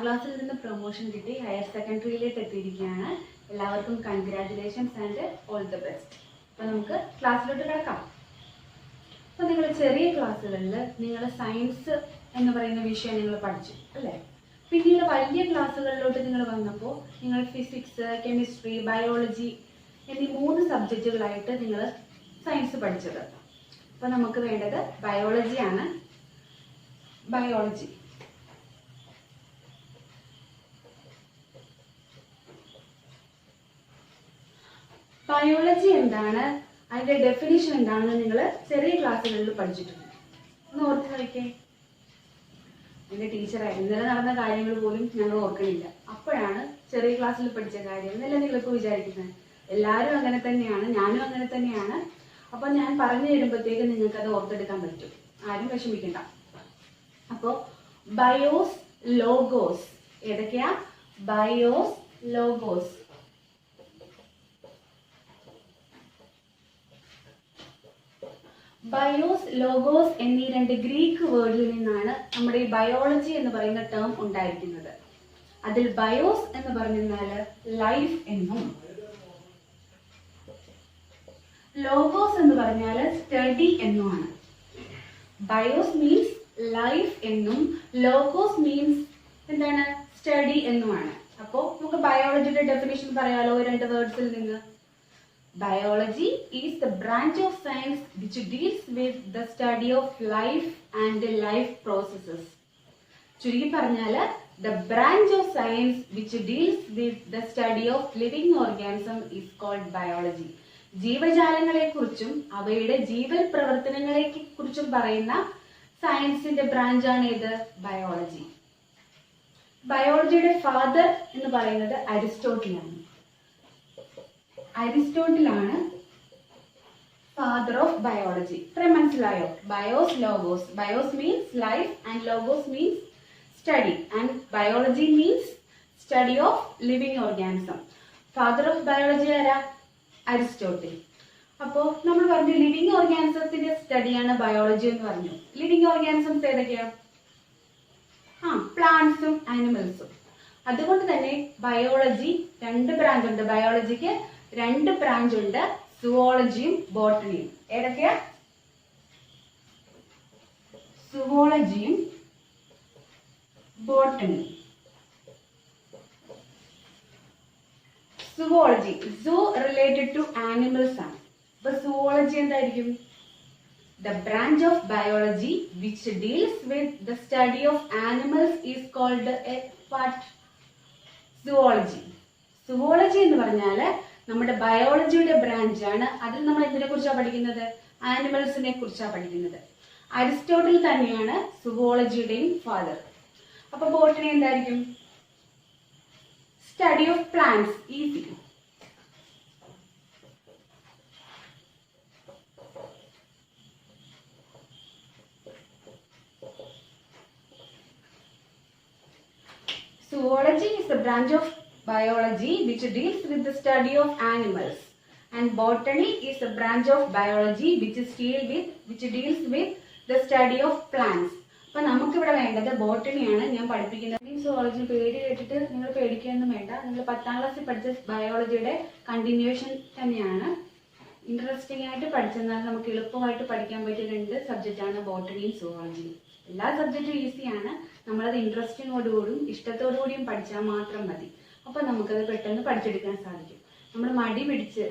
ക്ലാസ്സിൽ നിന്ന് പ്രൊമോഷൻ കിട്ടി ഹയർ സെക്കൻഡറിയിലേക്ക് എത്തിയിരിക്കുകയാണ്. എല്ലാവർക്കും congratulations and all the best. അപ്പോൾ നമുക്ക് ക്ലാസ്സിലോട്ട് കിടക്കാം. അപ്പോൾ നിങ്ങൾ ചെറിയ ക്ലാസ്സുകളിൽ നിങ്ങൾ സയൻസ് എന്ന് പറയുന്ന വിഷയം നിങ്ങൾ പഠിച്ചു അല്ലേ? പിന്നീട് വലിയ ക്ലാസ്സുകളിലോട്ട് നിങ്ങൾ വന്നപ്പോൾ നിങ്ങൾ ഫിസിക്സ്, കെമിസ്ട്രി, ബയോളജി എന്നീ 3 സബ്ജക്റ്റുകളായിട്ട് നിങ്ങൾ സയൻസ് പഠിച്ചത്. അപ്പോൾ നമുക്ക് വേണ്ടത് ബയോളജിയാണ്. ബയോളജി ബയോളജി എന്താണ്, അതിന്റെ ഡെഫിനിഷൻ എന്താണെന്ന് നിങ്ങൾ ചെറിയ ക്ലാസ്സുകളിൽ പഠിച്ചിട്ടുണ്ട്. ഒന്ന് ഓർത്ത് കളിക്കേ. എൻ്റെ ടീച്ചറെ ഇന്നലെ നടന്ന കാര്യങ്ങൾ പോലും ഞങ്ങൾ ഓർക്കണില്ല. അപ്പോഴാണ് ചെറിയ ക്ലാസ്സിൽ പഠിച്ച കാര്യം എന്നല്ല നിങ്ങളിപ്പോൾ വിചാരിക്കുന്നത്. എല്ലാവരും അങ്ങനെ തന്നെയാണ്, ഞാനും അങ്ങനെ തന്നെയാണ്. അപ്പോൾ ഞാൻ പറഞ്ഞു തരുമ്പോഴത്തേക്ക് നിങ്ങൾക്ക് അത് ഓർത്തെടുക്കാൻ പറ്റും. ആരും വിഷമിക്കണ്ട. അപ്പോൾ ബയോസ്, ലോഗോസ് ഏതൊക്കെയാ? BIOS, logos. ബയോസ്, ലോഗോസ് എന്നീ 2 ഗ്രീക്ക് വേർഡിൽ നിന്നാണ് നമ്മുടെ ഈ ബയോളജി എന്ന് പറയുന്ന ടേം ഉണ്ടായിരിക്കുന്നത്. അതിൽ ബയോസ് എന്ന് പറഞ്ഞാൽ ലൈഫ് എന്നും, ലോഗോസ് എന്ന് പറഞ്ഞാൽ സ്റ്റഡി എന്നുമാണ്. ബയോസ് മീൻസ് ലൈഫ് എന്നും ലോഗോസ് മീൻസ് എന്താണ്? സ്റ്റഡി എന്നുമാണ്. അപ്പോൾ നമുക്ക് ബയോളജിയുടെ ഡെഫിനേഷൻ പറയാലോ 2 വേർഡ്സിൽ നിന്ന്. Biology is the branch of science which deals with the study of life and life processes. ചുരുക്കി പറഞ്ഞാൽ the branch of science which deals with the study of living organism is called biology. ജീവജാലങ്ങളെക്കുറിച്ചും അവയുടെ ജീവൽ പ്രവർത്തനങ്ങളെക്കുറിച്ചും പറയുന്ന സയൻസിന്റെ ബ്രാഞ്ചാണ് ഇത് biology. ബയോളജിയുടെ father എന്ന് പറയുന്നത് അരിസ്റ്റോട്ടിലാണ്. അരിസ്റ്റോട്ടിലാണ് father of biology. ഇത്രയും മനസ്സിലായോ? BIOS, logos. BIOS means life and logos means study and biology means study of living organism. Father of biology ആരാ? Aristotle. അപ്പോൾ നമ്മൾ പറഞ്ഞു ലിവിങ് ഓർഗാനിസത്തിന്റെ സ്റ്റഡിയാണ് ബയോളജി എന്ന് പറഞ്ഞു. ലിവിങ് ഓർഗാനിസംസ് ഏതൊക്കെയാ? പ്ലാന്റ്സും ആനിമൽസും. അതുകൊണ്ട് തന്നെ ബയോളജി 2 ബ്രാഞ്ച് ഉണ്ട്. ബയോളജിക്ക് 2 ബ്രാഞ്ച് ഉണ്ട്, സുവോളജിയും ബോട്ടണിയും. ഏതൊക്കെയാ? സുവോളജിയും botany. Zoology zoo related to animals ആണ്. അപ്പൊ സുവോളജി എന്തായിരിക്കും? The branch of biology which deals with the study of animals is called a what? Zoology. Zoology എന്ന് പറഞ്ഞാൽ നമ്മുടെ ബയോളജിയുടെ ബ്രാഞ്ചാണ്. അതിൽ നമ്മൾ എന്തിനെ കുറിച്ചാണ് പഠിക്കുന്നത്? ആനിമൽസിനെ കുറിച്ചാണ് പഠിക്കുന്നത്. അരിസ്റ്റോട്ടിൽ തന്നെയാണ് സുവോളജിയുടെയും ഫാദർ. അപ്പൊ ബോട്ടണി എന്തായിരിക്കും? Study of plants. Easy. Zoology is the branch of biology which deals with the study of animals, and botany is the branch of biology which deals with the study of plants. അപ്പോൾ നമുക്ക് ഇവിടെ വേണ്ടത് ബോട്ടണിയാണ് ഞാൻ പഠിപ്പിക്കുന്നത്. ഈ zoology പേര് കേട്ടിട്ട് നിങ്ങൾ പേടിക്കുകയൊന്നും വേണ്ട. നിങ്ങൾ 10ാം ക്ലാസ്സിൽ പഠിച്ച ബയോളജിയുടെ കണ്ടിന്യൂഷൻ തന്നെയാണ്. ഇൻട്രസ്റ്റിംഗ് ആയിട്ട് പഠിച്ചെന്നാൽ നമുക്ക് എളുപ്പമായിട്ട് പഠിക്കാൻ പറ്റിയ 2 സബ്ജക്റ്റാണ് ബോട്ടണിയും സുവോളജിയും. എല്ലാ സബ്ജക്റ്റും ഈസിയാണ്. നമ്മളത് ഇൻട്രസ്റ്റിങ്ങോടുകൂടിയും ഇഷ്ടത്തോടുകൂടിയും പഠിച്ചാൽ മാത്രം മതി. അപ്പോൾ നമുക്കത് പെട്ടെന്ന് പഠിച്ചെടുക്കാൻ സാധിക്കും. നമ്മൾ മടി പിടിച്ച്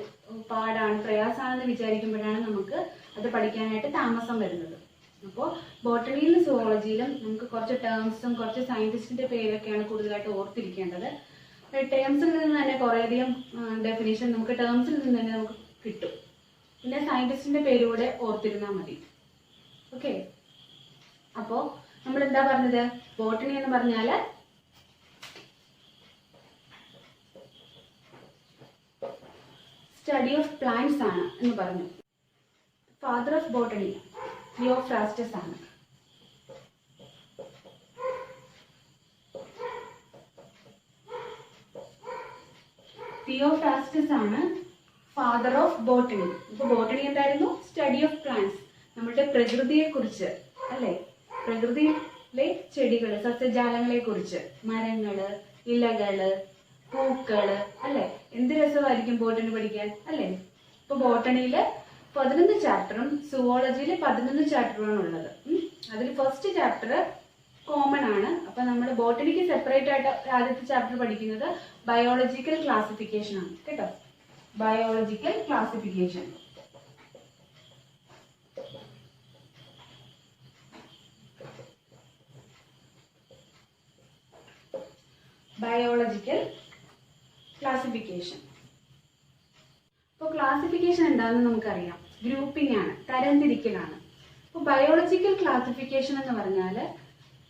പാടാണ്, പ്രയാസമാണെന്ന് വിചാരിക്കുമ്പോഴാണ് നമുക്ക് അത് പഠിക്കാനായിട്ട് താമസം വരുന്നത്. അപ്പോൾ ബോട്ടണിയിലും സുവോളജിയിലും നമുക്ക് കുറച്ച് ടേംസും കുറച്ച് സയൻറ്റിസ്റ്റിൻ്റെ പേരൊക്കെയാണ് കൂടുതലായിട്ട് ഓർത്തിരിക്കേണ്ടത്. ടേംസിൽ നിന്ന് തന്നെ കുറേയധികം ഡെഫിനേഷൻ നമുക്ക് ടേംസിൽ നിന്ന് തന്നെ നമുക്ക് കിട്ടും. പിന്നെ സയൻറ്റിസ്റ്റിൻ്റെ പേര് കൂടെ ഓർത്തിരുന്നാൽ മതി. ഓക്കെ. അപ്പോൾ നമ്മൾ എന്താ പറഞ്ഞത്? ബോട്ടണി എന്ന് പറഞ്ഞാൽ സ്റ്റഡി ഓഫ് പ്ലാന്റ്സ് ആണ് എന്ന് പറഞ്ഞു. ഫാദർ ഓഫ് ബോട്ടണി തിയോഫ്രാസ്റ്റസ് ആണ്. തിയോഫ്രാസ്റ്റസ് ആണ് ഫാദർ ഓഫ് ബോട്ടണി. ഇപ്പൊ ബോട്ടണി എന്തായിരുന്നു? Study of plants. നമ്മുടെ പ്രകൃതിയെ കുറിച്ച് അല്ലേ? പ്രകൃതി ചെടികള്, സസ്യജാലങ്ങളെ കുറിച്ച്, മരങ്ങള്, ഇലകള്, പൂക്കള്, അല്ലെ? എന്ത് രസമായിരിക്കും ബോട്ടണി പഠിക്കാൻ, അല്ലെ? ഇപ്പൊ ബോട്ടണിയില് 11 ചാപ്റ്ററും സുവോളജിയിൽ 11 ചാപ്റ്ററുമാണ് ഉള്ളത്. അതിൽ ഫസ്റ്റ് ചാപ്റ്റർ കോമൺ ആണ്. അപ്പൊ നമ്മൾ ബോട്ടണിക്ക് സെപ്പറേറ്റ് ആയിട്ട് ആദ്യത്തെ ചാപ്റ്റർ പഠിക്കുന്നത് ബയോളജിക്കൽ ക്ലാസിഫിക്കേഷൻ ആണ് കേട്ടോ. Biological classification. Biological classification. അപ്പോൾ ക്ലാസിഫിക്കേഷൻ എന്താണെന്ന് നമുക്കറിയാം. ഗ്രൂപ്പിംഗ് ആണ്, തരംതിരിക്കലാണ്. അപ്പോൾ ബയോളജിക്കൽ ക്ലാസിഫിക്കേഷൻ എന്ന് പറഞ്ഞാൽ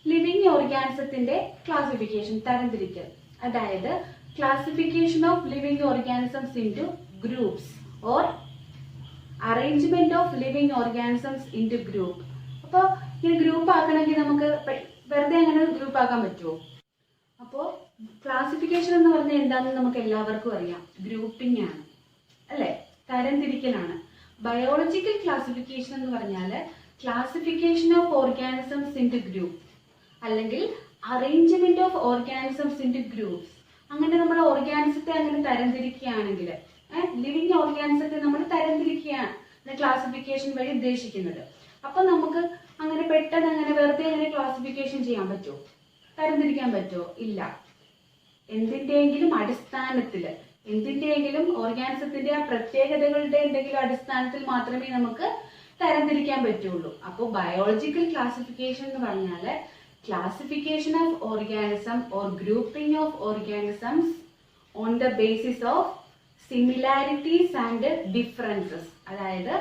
ലിവിങ് ഓർഗാനിസത്തിന്റെ ക്ലാസിഫിക്കേഷൻ, തരംതിരിക്കൽ. അതായത് classification of living organisms into groups or arrangement of living organisms into group. അപ്പോൾ ഇങ്ങനെ ഗ്രൂപ്പ് ആക്കണമെങ്കിൽ നമുക്ക് വെറുതെ അങ്ങനെ ഗ്രൂപ്പ് ആക്കാൻ പറ്റുമോ? അപ്പോൾ ക്ലാസിഫിക്കേഷൻ എന്ന് പറഞ്ഞാൽ എന്താണെന്ന് നമുക്ക് എല്ലാവർക്കും അറിയാം. ഗ്രൂപ്പിംഗ് ആണ്, അല്ലെ? തരംതിരിക്കലാണ്. ബയോളജിക്കൽ ക്ലാസിഫിക്കേഷൻ എന്ന് പറഞ്ഞാൽ classification of organisms into group അല്ലെങ്കിൽ arrangement of organisms into groups. അങ്ങനെ നമ്മൾ ഓർഗാനിസത്തെ അങ്ങനെ തരംതിരിക്കുകയാണെങ്കിൽ, ലിവിങ് ഓർഗാനിസത്തെ നമ്മൾ തരംതിരിക്കുകയാണ് ക്ലാസിഫിക്കേഷൻ വഴി ഉദ്ദേശിക്കുന്നത്. അപ്പൊ നമുക്ക് അങ്ങനെ പെട്ടെന്ന് അങ്ങനെ വെറുതെ അങ്ങനെ ക്ലാസിഫിക്കേഷൻ ചെയ്യാൻ പറ്റുമോ? തരംതിരിക്കാൻ പറ്റുമോ? ഇല്ല. എന്തിന്റെയെങ്കിലും അടിസ്ഥാനത്തില്, എന്തിന്റെയെങ്കിലും ഓർഗാനിസത്തിന്റെ ആ പ്രത്യേകതകളുടെ എന്തെങ്കിലും അടിസ്ഥാനത്തിൽ മാത്രമേ നമുക്ക് തരംതിരിക്കാൻ പറ്റുള്ളൂ. അപ്പോൾ ബയോളജിക്കൽ ക്ലാസിഫിക്കേഷൻ എന്ന് പറഞ്ഞാൽ classification of organism or grouping of organisms on the basis of similarities and differences. അതായത്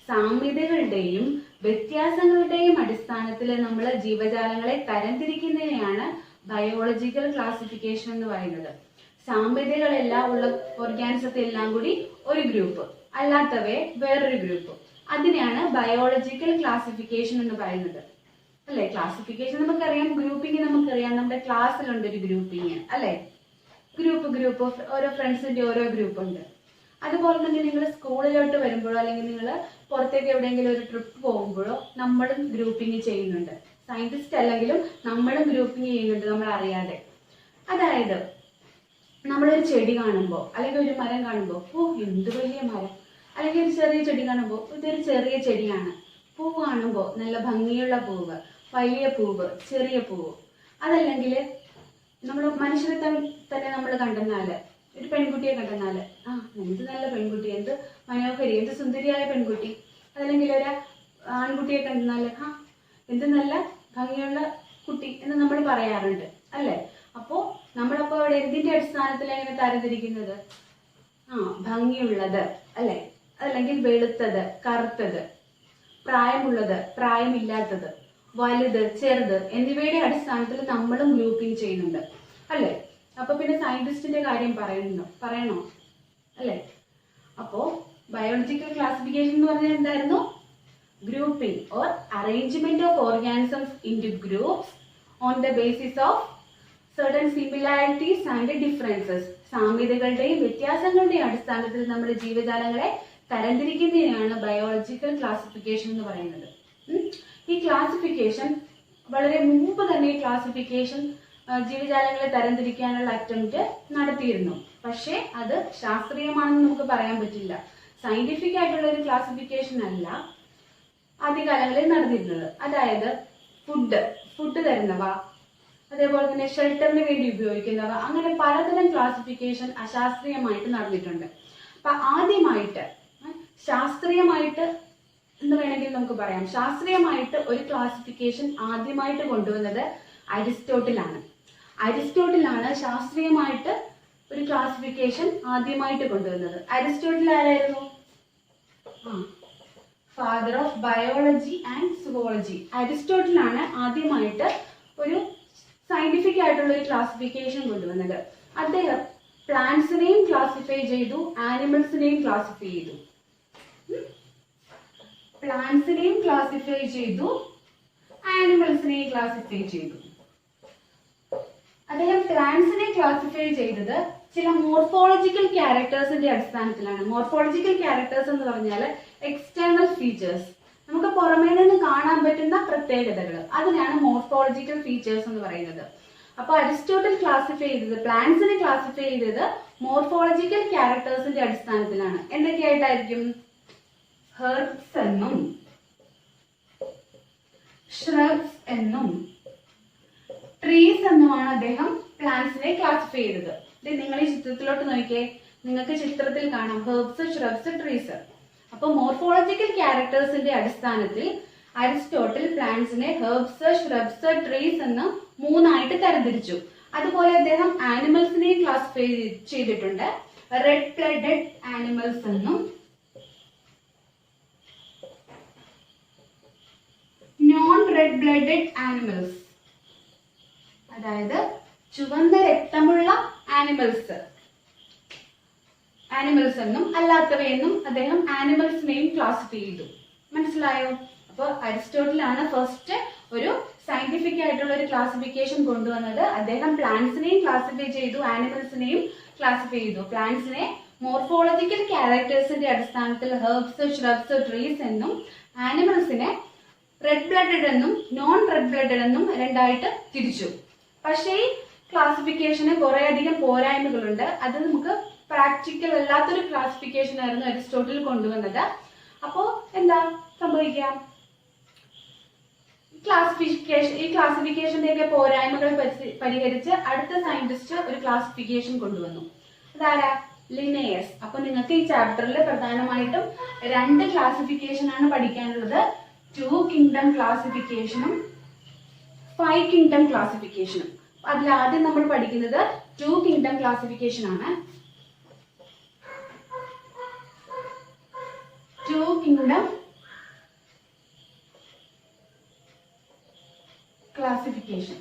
സാമ്യതകളുടെയും വ്യത്യാസങ്ങളുടെയും അടിസ്ഥാനത്തിൽ നമ്മൾ ജീവജാലങ്ങളെ തരംതിരിക്കുന്നതിനെയാണ് ബയോളജിക്കൽ ക്ലാസിഫിക്കേഷൻ എന്ന് പറയുന്നത്. സാമ്യതകളെല്ലാം ഉള്ള ഓർഗാനിസത്തെ എല്ലാം കൂടി ഒരു ഗ്രൂപ്പ്, അല്ലാത്തവയെ വേറൊരു ഗ്രൂപ്പ്. അതിനെയാണ് ബയോളജിക്കൽ ക്ലാസിഫിക്കേഷൻ എന്ന് പറയുന്നത്, അല്ലെ? ക്ലാസിഫിക്കേഷൻ നമുക്കറിയാം, ഗ്രൂപ്പിംഗ് നമുക്കറിയാം. നമ്മുടെ ക്ലാസ്സിലുണ്ട് ഒരു ഗ്രൂപ്പിംഗ്, അല്ലെ? ഗ്രൂപ്പ് ഓരോ ഫ്രണ്ട്സിന്റെ ഓരോ ഗ്രൂപ്പ് ഉണ്ട്. അതുപോലെ തന്നെ നിങ്ങൾ സ്കൂളിലോട്ട് വരുമ്പോഴോ അല്ലെങ്കിൽ നിങ്ങൾ പുറത്തേക്ക് എവിടെയെങ്കിലും ഒരു ട്രിപ്പ് പോകുമ്പോഴോ നമ്മളും ഗ്രൂപ്പിംഗ് ചെയ്യുന്നുണ്ട്. സയന്റിസ്റ്റ് അല്ലെങ്കിലും നമ്മളും ഗ്രൂപ്പിംഗ് ചെയ്യുന്നുണ്ട് നമ്മൾ അറിയാതെ. അതായത് നമ്മളൊരു ചെടി കാണുമ്പോൾ അല്ലെങ്കിൽ ഒരു മരം കാണുമ്പോൾ, ഓ എന്ത് വലിയ മരം, അല്ലെങ്കിൽ ഒരു ചെറിയ ചെടി കാണുമ്പോൾ ഇതൊരു ചെറിയ ചെടിയാണ്. പൂവ് കാണുമ്പോൾ നല്ല ഭംഗിയുള്ള പൂവ്, വലിയ പൂവ്, ചെറിയ പൂവ്. അതല്ലെങ്കിൽ നമ്മൾ മനുഷ്യരെ തന്നെ നമ്മൾ കണ്ടെന്നാല്, ഒരു പെൺകുട്ടിയെ കണ്ടെന്നാല്, ആ എന്ത് നല്ല പെൺകുട്ടി, എന്ത് മനോഹരി, എന്ത് സുന്ദരിയായ പെൺകുട്ടി. അതല്ലെങ്കിൽ ഒരു ആൺകുട്ടിയെ കണ്ടെന്നാല്, ആ എന്ത് നല്ല ഭംഗിയുള്ള കുട്ടി എന്ന് നമ്മൾ പറയാറുണ്ട്, അല്ലെ? അപ്പോ നമ്മളപ്പോ അവിടെ എന്തിന്റെ അടിസ്ഥാനത്തിൽ എങ്ങനെ തരംതിരിക്കുന്നത്? ആ ഭംഗിയുള്ളത്, അല്ലെ? അല്ലെങ്കിൽ വെളുത്തത്, കറുത്തത്, പ്രായമുള്ളത്, പ്രായമില്ലാത്തത്, വലുത്, ചെറുത് എന്നിവയുടെ അടിസ്ഥാനത്തിൽ നമ്മളും ഗ്രൂപ്പിംഗ് ചെയ്യുന്നുണ്ട്, അല്ലെ? അപ്പൊ പിന്നെ സയന്റിസ്റ്റിന്റെ കാര്യം പറയണോ? അല്ലെ? അപ്പോ ബയോളജിക്കൽ ക്ലാസിഫിക്കേഷൻ എന്ന് പറഞ്ഞാൽ എന്തായിരുന്നു? Grouping or arrangement of organisms into groups on the basis of certain similarities and differences. സാമ്യതകളുടെയും വ്യത്യാസങ്ങളുടെയും അടിസ്ഥാനത്തിൽ നമ്മൾ ജീവജാലങ്ങളെ തരംതിരിക്കുന്നതിനാണ് ബയോളജിക്കൽ ക്ലാസിഫിക്കേഷൻ എന്ന് പറയുന്നത്. ഈ ക്ലാസിഫിക്കേഷൻ വളരെ മുമ്പ് തന്നെ ക്ലാസിഫിക്കേഷൻ ജീവജാലങ്ങളെ തരംതിരിക്കാനുള്ള അറ്റംപ്റ്റ് നടത്തിയിരുന്നു. പക്ഷേ അത് ശാസ്ത്രീയമാണെന്ന് നമുക്ക് പറയാൻ പറ്റില്ല. സയന്റിഫിക് ആയിട്ടുള്ള ഒരു ക്ലാസിഫിക്കേഷൻ അല്ല ആദ്യകാലങ്ങളിൽ നടന്നിരുന്നത്. അതായത് ഫുഡ് തരുന്നവ, അതേപോലെ തന്നെ ഷെൽട്ടറിന് വേണ്ടി ഉപയോഗിക്കുന്നവ, അങ്ങനെ പലതരം ക്ലാസിഫിക്കേഷൻ അശാസ്ത്രീയമായിട്ട് നടന്നിട്ടുണ്ട്. അപ്പൊ ആദ്യമായിട്ട് ശാസ്ത്രീയമായിട്ട് എന്ന് വേണമെങ്കിൽ നമുക്ക് പറയാം, ശാസ്ത്രീയമായിട്ട് ഒരു ക്ലാസിഫിക്കേഷൻ ആദ്യമായിട്ട് കൊണ്ടുവന്നത് അരിസ്റ്റോട്ടിലാണ്. അരിസ്റ്റോട്ടിലാണ് ശാസ്ത്രീയമായിട്ട് ഒരു ക്ലാസിഫിക്കേഷൻ ആദ്യമായിട്ട് കൊണ്ടുവന്നത്. അരിസ്റ്റോട്ടിൽ ആരായിരുന്നു? Father of biology and zoology. അരിസ്റ്റോട്ടിലാണ് ആദ്യമായിട്ട് ഒരു സയന്റിഫിക് ആയിട്ടുള്ള ഒരു ക്ലാസിഫിക്കേഷൻ കൊണ്ടുവന്നത്. അദ്ദേഹം പ്ലാന്റ്സിനെയും ക്ലാസിഫൈ ചെയ്തു, ആനിമൽസിനെയും ക്ലാസിഫൈ ചെയ്തു. പ്ലാന്റ്സിനെയും ക്ലാസിഫൈ ചെയ്തു, ആനിമൽസിനെയും ക്ലാസിഫൈ ചെയ്തു. അദ്ദേഹം പ്ലാന്റ്സിനെ ക്ലാസിഫൈ ചെയ്തത് ചില മോർഫോളജിക്കൽ ക്യാരക്ടേഴ്സിന്റെ അടിസ്ഥാനത്തിലാണ്. മോർഫോളജിക്കൽ ക്യാരക്ടേഴ്സ് എന്ന് പറഞ്ഞാൽ എക്സ്റ്റേണൽ ഫീച്ചേഴ്സ്, നമുക്ക് പുറമേ നിന്ന് കാണാൻ പറ്റുന്ന പ്രത്യേകതകൾ, അതിനാണ് മോർഫോളജിക്കൽ ഫീച്ചേഴ്സ് എന്ന് പറയുന്നത്. അപ്പൊ അരിസ്റ്റോട്ടിൽ ക്ലാസിഫൈ ചെയ്തത്, പ്ലാന്റ്സിനെ ക്ലാസിഫൈ ചെയ്തത് മോർഫോളജിക്കൽ ക്യാരക്ടേഴ്സിന്റെ അടിസ്ഥാനത്തിലാണ്. എന്തൊക്കെയായിട്ടായിരിക്കും? ഹെർബ്സ് എന്നും ഷ്രബ്സ് എന്നും ട്രീസ് എന്നുമാണ് അദ്ദേഹം പ്ലാന്റ്സിനെ ക്ലാസിഫൈ ചെയ്തത്. നിങ്ങൾ ഈ ചിത്രത്തിലോട്ട് നോക്കിയേ, നിങ്ങൾക്ക് ചിത്രത്തിൽ കാണാം ഹെർബ്സ്, ഷ്രബ്സ്, ട്രീസ്. അപ്പൊ മോർഫോളജിക്കൽ ക്യാരക്ടേഴ്സിന്റെ അടിസ്ഥാനത്തിൽ അരിസ്റ്റോട്ടിൽ പ്ലാന്റ്സിനെ ഹെർബ്സ്, ഷ്രബ്സ്, ട്രീസ് എന്ന് മൂന്നായിട്ട് തരംതിരിച്ചു. അതുപോലെ അദ്ദേഹം ആനിമൽസിനെയും ക്ലാസിഫൈ ചെയ്തിട്ടുണ്ട്. റെഡ് ബ്ലഡഡ് ആനിമൽസ് എന്നും നോൺ റെഡ് ബ്ലഡഡ് ആനിമൽസ്, അതായത് ചുവന്ന രക്തമുള്ള ആനിമൽസ് എന്നും അല്ലാത്തവയെന്നും അദ്ദേഹം ആനിമൽസിനെയും ക്ലാസിഫൈ ചെയ്തു. മനസ്സിലായോ? അപ്പൊ അരിസ്റ്റോട്ടിലാണ് ഫസ്റ്റ് ഒരു സയന്റിഫിക് ആയിട്ടുള്ള ഒരു ക്ലാസിഫിക്കേഷൻ കൊണ്ടുവന്നത്. അദ്ദേഹം പ്ലാന്റ്സിനെയും ക്ലാസിഫൈ ചെയ്തു, ആനിമൽസിനെയും ക്ലാസിഫൈ ചെയ്തു. പ്ലാന്റ്സിനെ മോർഫോളജിക്കൽ ക്യാരക്ടേഴ്സിന്റെ അടിസ്ഥാനത്തിൽ ഹെർബ്സ്, ഷ്രബ്സ്, ട്രീസ് എന്നും ആനിമൽസിനെ റെഡ് ബ്ലഡഡ് എന്നും നോൺ റെഡ് ബ്ലഡഡ് എന്നും രണ്ടായിട്ട് തിരിച്ചു. പക്ഷേ ഈ ക്ലാസിഫിക്കേഷന് കുറെ അധികം പോരായ്മകളുണ്ട്. അത് നമുക്ക് പ്രാക്ടിക്കൽ അല്ലാത്തൊരു ക്ലാസിഫിക്കേഷൻ ആയിരുന്നു അരിസ്റ്റോട്ടിൽ കൊണ്ടുവന്നത്. അപ്പോ എന്താ സംഭവിക്കാം? ഈ ക്ലാസിഫിക്കേഷന്റെ ഒക്കെ പോരായ്മകൾ പരിഹരിച്ച് അടുത്ത സയന്റിസ്റ്റ് ഒരു ക്ലാസിഫിക്കേഷൻ കൊണ്ടുവന്നു. അതാരാ? ലിനേയസ്. അപ്പൊ നിങ്ങൾക്ക് ഈ ചാപ്റ്ററിൽ പ്രധാനമായിട്ടും രണ്ട് ക്ലാസിഫിക്കേഷൻ ആണ് പഠിക്കാനുള്ളത്. 2 കിങ്ഡം ക്ലാസിഫിക്കേഷനും 5 കിങ്ഡം ക്ലാസിഫിക്കേഷനും. അതിൽ ആദ്യം നമ്മൾ പഠിക്കുന്നത് 2 കിങ്ഡം ക്ലാസിഫിക്കേഷൻ ആണ്. 2 കിങ്ഡം ക്ലാസിഫിക്കേഷൻ.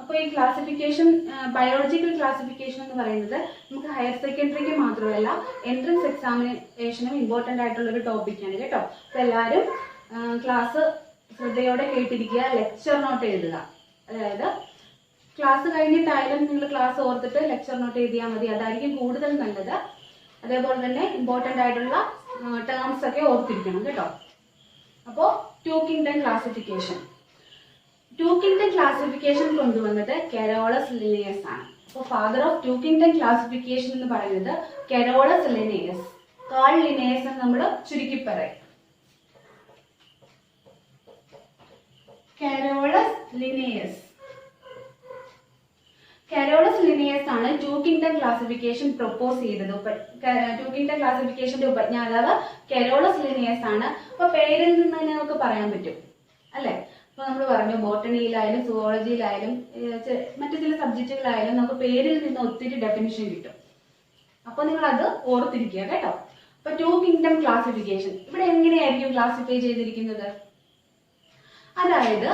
അപ്പൊ ഈ ക്ലാസിഫിക്കേഷൻ, ബയോളജിക്കൽ ക്ലാസിഫിക്കേഷൻ എന്ന് പറയുന്നത് നമുക്ക് ഹയർ സെക്കൻഡറിക്ക് മാത്രമല്ല എൻട്രൻസ് എക്സാമിനേഷനും ഇമ്പോർട്ടന്റ് ആയിട്ടുള്ള ഒരു ടോപ്പിക്കാണ് കേട്ടോ. അപ്പൊ എല്ലാവരും ക്ലാസ് ശ്രദ്ധയോടെ കേട്ടിരിക്കുക, ലെക്ചർ നോട്ട് എഴുതുക. അതായത് ക്ലാസ് കഴിഞ്ഞിട്ടായാലും നിങ്ങൾ ക്ലാസ് ഓർത്തിട്ട് ലെക്ചർ നോട്ട് എഴുതിയാൽ മതി, അതായിരിക്കും കൂടുതൽ നല്ലത്. അതേപോലെ തന്നെ ഇമ്പോർട്ടന്റ് ആയിട്ടുള്ള ടേംസ് ഒക്കെ ഓർത്തിരിക്കണം കേട്ടോ. അപ്പോ 2 കിങ്ഡം ക്ലാസിഫിക്കേഷൻ. 2 കിങ്ഡം ക്ലാസിഫിക്കേഷൻ കൊണ്ടുവന്നത് കെറോളസ് ലിനേയസ് ആണ്. അപ്പൊ ഫാദർ ഓഫ് 2 കിങ്ഡം ക്ലാസിഫിക്കേഷൻ എന്ന് പറയുന്നത് കെറോളസ് ലിനേയസ്. കാൾ ലിനേയസ് എന്ന് നമ്മൾ ചുരുക്കി പറയും. കെറോളസ് ലിനേയസ്. കെറോളസ് ലിനേയസ് ആണ് 2 കിങ്ഡം ക്ലാസിഫിക്കേഷൻ പ്രൊപ്പോസ് ചെയ്തത്. 2 കിങ്ഡം ക്ലാസിഫിക്കേഷന്റെ ഉപജ്ഞാതാവ് കെറോളസ് ലിനേയസ് ആണ്. അപ്പൊ പേരിൽ നിന്ന് തന്നെ നമുക്ക് പറയാൻ പറ്റും അല്ലെ? അപ്പൊ നമ്മൾ പറഞ്ഞു ബോട്ടണിയിലായാലും സുവോളജിയിലായാലും മറ്റു ചില സബ്ജക്റ്റുകളായാലും നമുക്ക് പേരിൽ നിന്ന് ഒത്തിരി ഡെഫിനിഷൻ കിട്ടും. അപ്പൊ നിങ്ങൾ അത് ഓർത്തിരിക്കുക കേട്ടോ. അപ്പൊ 2 കിങ്ഡം ക്ലാസിഫിക്കേഷൻ ഇവിടെ എങ്ങനെയായിരിക്കും ക്ലാസിഫൈ ചെയ്തിരിക്കുന്നത്? അതായത്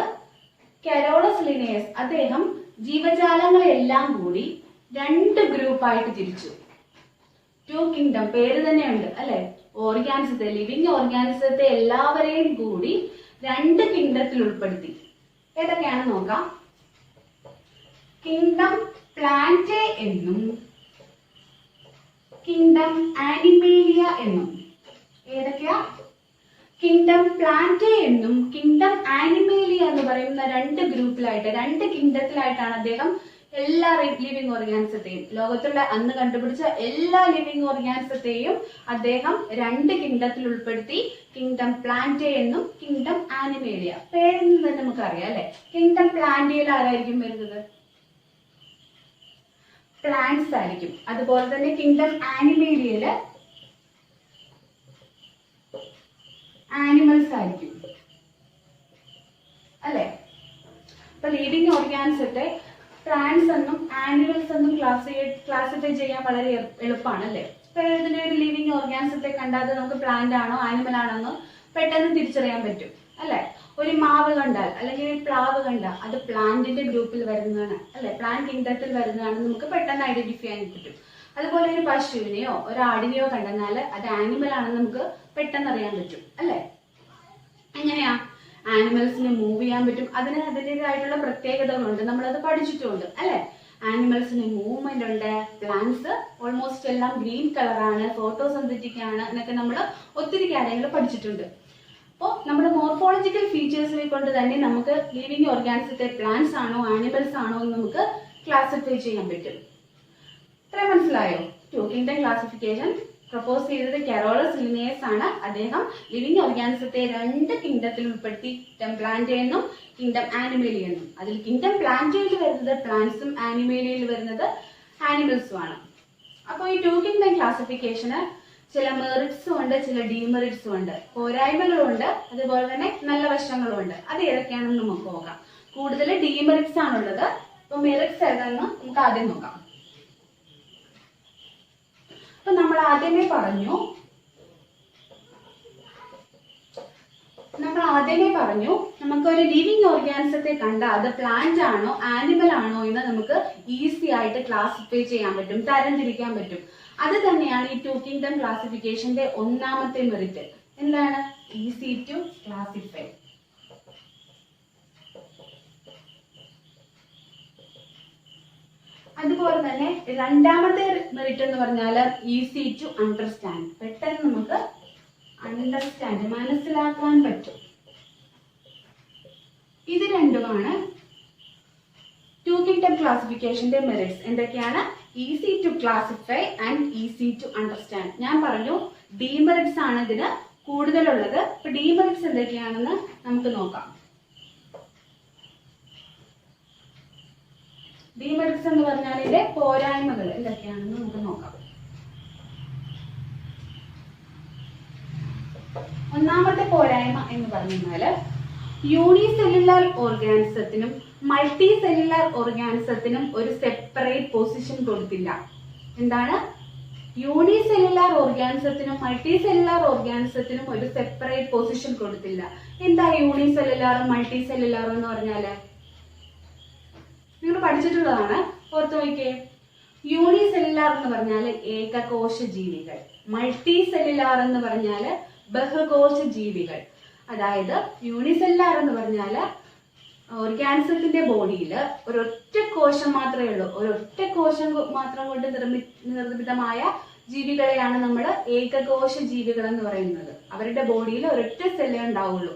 കെറോളസ് ലിനേയസ് അദ്ദേഹം ജീവജാലങ്ങളെല്ലാം കൂടി 2 ഗ്രൂപ്പായിട്ട് തിരിച്ചു. 2 കിങ്ഡം പേര് തന്നെയുണ്ട് അല്ലെ? ഓർഗാനിസത്തെ, ലിവിങ് ഓർഗാനിസത്തെ എല്ലാവരെയും കൂടി 2 കിങ്ഡത്തിൽ ഉൾപ്പെടുത്തി. ഏതൊക്കെയാണെന്ന് നോക്കാം. കിങ്ഡം പ്ലാന്റേ എന്നും കിങ്ഡം ആനിമേലിയ എന്നും. ഏതൊക്കെയാ? കിങ്ഡം പ്ലാന്റേ എന്നും കിങ്ഡം ആനിമേലിയ എന്ന് പറയുന്ന 2 ഗ്രൂപ്പിലായിട്ട്, 2 കിങ്ഡത്തിലായിട്ടാണ് അദ്ദേഹം എല്ലാ ലിവിങ് ഓർഗാനിസത്തെയും, ലോകത്തുള്ള അന്ന് കണ്ടുപിടിച്ച എല്ലാ ലിവിങ് ഓർഗാനിസത്തെയും അദ്ദേഹം 2 കിങ്ഡത്തിൽ ഉൾപ്പെടുത്തി. കിങ്ഡം പ്ലാന്റേ എന്നും കിങ്ഡം ആനിമേലിയ. പേരിൽ നിന്ന് തന്നെ നമുക്കറിയാം അല്ലെ? കിങ്ഡം പ്ലാന്റേയിൽ ആരായിരിക്കും വരുന്നത്? പ്ലാന്റ്സ് ആയിരിക്കും. അതുപോലെ തന്നെ കിങ്ഡം ആനിമേലിയയില് ആനിമൽസ് ആയിരിക്കും അല്ലെ? അപ്പൊ ലിവിങ് ഓർഗാനിസത്തെ പ്ലാന്റ്സ് എന്നും ആനിമൽസ് എന്നും ക്ലാസിഫൈ ചെയ്യാൻ വളരെ എളുപ്പമാണ് അല്ലെ? ഇപ്പൊ ഇതിന്റെ ഒരു ലിവിങ് ഓർഗാനിസത്തെ കണ്ടാൽ നമുക്ക് പ്ലാന്റ് ആണോ ആനിമൽ ആണോ പെട്ടെന്ന് തിരിച്ചറിയാൻ പറ്റും അല്ലെ? ഒരു മാവ് കണ്ടാൽ അല്ലെങ്കിൽ പ്ലാവ് കണ്ടാൽ അത് പ്ലാന്റിന്റെ ഗ്രൂപ്പിൽ വരുന്നതാണ് അല്ലെ? പ്ലാന്റ് കിങ്ഡത്തിൽ വരുന്നതാണെന്ന് നമുക്ക് പെട്ടെന്ന് ഐഡന്റിഫൈ ചെയ്യാൻ പറ്റും. അതുപോലെ ഒരു പശുവിനെയോ ഒരു ആടിനെയോ കണ്ടെന്നാൽ അത് ആനിമൽ ആണെന്ന് നമുക്ക് പെട്ടെന്ന് അറിയാൻ പറ്റും അല്ലെ? എങ്ങനെയാ? ആനിമൽസിന് മൂവ് ചെയ്യാൻ പറ്റും. അതിന് അതിൻ്റെതായിട്ടുള്ള പ്രത്യേകതകളുണ്ട്, നമ്മളത് പഠിച്ചിട്ടുണ്ട് അല്ലെ? ആനിമൽസിന് മൂവ്മെന്റ് ഉണ്ട്, പ്ലാന്റ്സ് ഓൾമോസ്റ്റ് എല്ലാം ഗ്രീൻ കളറാണ്, ഫോട്ടോസിന്തറ്റിക് ആണ് എന്നൊക്കെ നമ്മൾ ഒത്തിരി കാര്യങ്ങൾ പഠിച്ചിട്ടുണ്ട്. അപ്പോൾ നമ്മുടെ മോർഫോളജിക്കൽ ഫീച്ചേഴ്സിനെ കൊണ്ട് തന്നെ നമുക്ക് ലിവിങ് ഓർഗാനിസത്തെ പ്ലാന്റ്സ് ആണോ ആനിമൽസ് ആണോ എന്ന് നമുക്ക് ക്ലാസിഫൈ ചെയ്യാൻ പറ്റും. ഇത്ര മനസ്സിലായോ? ടു കിങ്ഡം ക്ലാസിഫിക്കേഷൻ പ്രപ്പോസ് ചെയ്തത് കരോളസ് ലിനേയസ് ആണ്. അദ്ദേഹം ലിവിങ് ഓർഗാനിസത്തെ 2 കിങ്ഡത്തിൽ ഉൾപ്പെടുത്തി, കിങ്ഡം പ്ലാന്റേ എന്നും കിങ്ഡം ആനിമേലിയ എന്നും. അതിൽ കിങ്ഡം പ്ലാന്റേയിൽ വരുന്നത് പ്ലാന്റ്സും ആനിമേലിയയിൽ വരുന്നത് ആനിമൽസും ആണ്. അപ്പോൾ ഈ ടു കിങ്ഡം ക്ലാസിഫിക്കേഷന് ചില മെറിറ്റ്സും ഉണ്ട്, ചില ഡീമെറിറ്റ്സും ഉണ്ട്, പോരായ്മകളും ഉണ്ട്, അതുപോലെ തന്നെ നല്ല വശങ്ങളും ഉണ്ട്. അത് ഏതൊക്കെയാണെന്ന് നമുക്ക് നോക്കാം. കൂടുതൽ ഡീമെറിറ്റ്സ് ആണുള്ളത്. അപ്പൊ മെറിറ്റ്സ് ഏതാണെന്ന് നമുക്ക് ആദ്യം നോക്കാം. അപ്പൊ നമ്മൾ ആദ്യമേ പറഞ്ഞു നമുക്കൊരു ലിവിങ് ഓർഗാനിസത്തെ കണ്ടാൽ അത് പ്ലാന്റ് ആണോ ആനിമൽ ആണോ എന്ന് നമുക്ക് ഈസി ആയിട്ട് ക്ലാസിഫൈ ചെയ്യാൻ പറ്റും, തരംതിരിക്കാൻ പറ്റും. അത് തന്നെയാണ് ഈ ടു കിങ്ഡം ക്ലാസിഫിക്കേഷന്റെ ഒന്നാമത്തെ മെറിറ്റ്. എന്താണ്? Easy to classify. അതുപോലെ തന്നെ രണ്ടാമത്തെ മെറിറ്റ് എന്ന് പറഞ്ഞാൽ ഈസി ടു അണ്ടർസ്റ്റാൻഡ്. പെട്ടെന്ന് നമുക്ക് അണ്ടർസ്റ്റാൻഡ് മനസ്സിലാക്കാൻ പറ്റും. ഇത് രണ്ടുമാണ് ടു കിങ്ഡം ക്ലാസിഫിക്കേഷന്റെ മെറിറ്റ്സ്. എന്തൊക്കെയാണ്? Easy to classify and easy to understand. ഞാൻ പറഞ്ഞു ഡീമെറിറ്റ്സ് ആണ് ഇതിന് കൂടുതലുള്ളത്. അപ്പൊ ഡീമെറിറ്റ്സ് എന്തൊക്കെയാണെന്ന് നമുക്ക് നോക്കാം. ഡീമെറിറ്റ്സ് എന്ന് പറഞ്ഞാൽ ഇതിന്റെ പോരായ്മകൾ എന്തൊക്കെയാണെന്ന് നമുക്ക് നോക്കാം. ഒന്നാമത്തെ പോരായ്മ എന്ന് പറഞ്ഞാൽ യൂണിസെല്ലുലാർ ഓർഗാനിസത്തിനും മൾട്ടി സെല്ലുലാർ ഓർഗാനിസത്തിനും ഒരു സെപ്പറേറ്റ് പൊസിഷൻ കൊടുത്തില്ല. എന്താണ്? യൂണിസെല്ലുലാർ ഓർഗാനിസത്തിനും മൾട്ടി സെല്ലുലാർ ഓർഗാനിസത്തിനും ഒരു സെപ്പറേറ്റ് പൊസിഷൻ കൊടുത്തില്ല. എന്താ യൂണിസെല്ലുലാറും മൾട്ടി സെല്ലുലാറും എന്ന് പറഞ്ഞാല്? നിങ്ങൾ പഠിച്ചിട്ടുള്ളതാണ്, ഓർത്ത് നോക്കിയേ. യൂണിസെല്ലുലാർ എന്ന് പറഞ്ഞാൽ ഏകകോശ ജീവികൾ, മൾട്ടി സെല്ലുലാർ എന്ന് പറഞ്ഞാൽ ബഹുകോശ ജീവികൾ. അതായത് യൂണിസെല്ലുലാർ എന്ന് പറഞ്ഞാൽ ഓർഗാനിസത്തിന്റെ ബോഡിയിൽ ഒരൊറ്റ കോശം മാത്രമേ ഉള്ളൂ. ഒരൊറ്റ കോശം മാത്രം കൊണ്ട് നിർമ്മിതമായ ജീവികളെയാണ് നമ്മൾ ഏകകോശ ജീവികൾ എന്ന് പറയുന്നത്. അവരുടെ ബോഡിയിൽ ഒരൊറ്റ സെല്ലേ ഉണ്ടാവുള്ളൂ.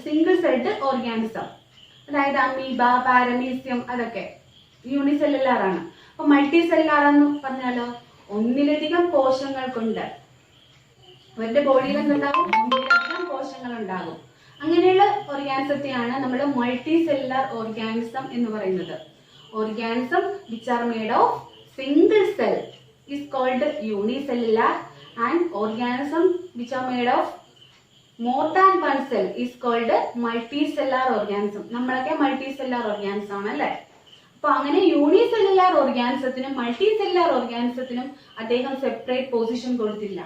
Single celled organism. അതായത് അമീബ, പാരമീസിയം, അതൊക്കെ യൂണിസെല്ലുലാർ ആണ്. അപ്പൊ മൾട്ടി സെല്ലുലാർ എന്ന് പറഞ്ഞാലോ ഒന്നിലധികം കോശങ്ങൾ കൊണ്ട് അവരുടെ ബോഡിയിൽ എന്തുണ്ടാകും? ഒന്നിലധികം കോശങ്ങൾ ഉണ്ടാകും. അങ്ങനെയുള്ള ഓർഗാനിസത്തെയാണ് നമ്മൾ മൾട്ടി സെല്ലുലാർ ഓർഗാനിസം എന്ന് പറയുന്നത്. Organism which are made of single cell is called unicellular and organism which are made of more than one cell is called multicellular organism. നമ്മളൊക്കെ മൾട്ടിസെല്ലുലാർ ഓർഗാനിസം ആണ് അല്ലേ? അപ്പൊ അങ്ങനെ യൂണിസെല്ലുലാർ ഓർഗാനിസത്തിനും മൾട്ടി സെല്ലുലാർ ഓർഗാനിസത്തിനും അദ്ദേഹം സെപ്പറേറ്റ് പൊസിഷൻ കൊടുത്തില്ല.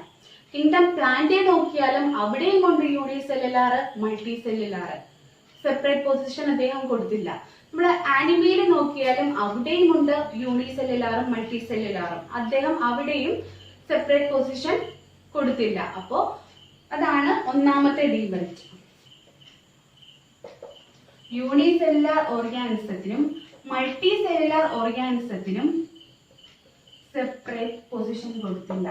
Kingdom plantae നോക്കിയാലും അവിടെയും കൊണ്ട് unicellular multicellular separate position അദ്ദേഹം കൊടുത്തില്ല. നമ്മൾ ആനിമയിൽ നോക്കിയാലും അവിടെയും ഉണ്ട് യൂണിസെല്ലുലാറും മൾട്ടി സെല്ലുലാറും. അദ്ദേഹം അവിടെയും സെപ്പറേറ്റ് പൊസിഷൻ കൊടുത്തില്ല. അപ്പോ അതാണ് ഒന്നാമത്തെ ഡീമെറിറ്റ്. യൂണിസെല്ലുലാർ ഓർഗാനിസത്തിനും മൾട്ടി സെല്ലുലാർ ഓർഗാനിസത്തിനും സെപ്പറേറ്റ് പൊസിഷൻ കൊടുത്തില്ല.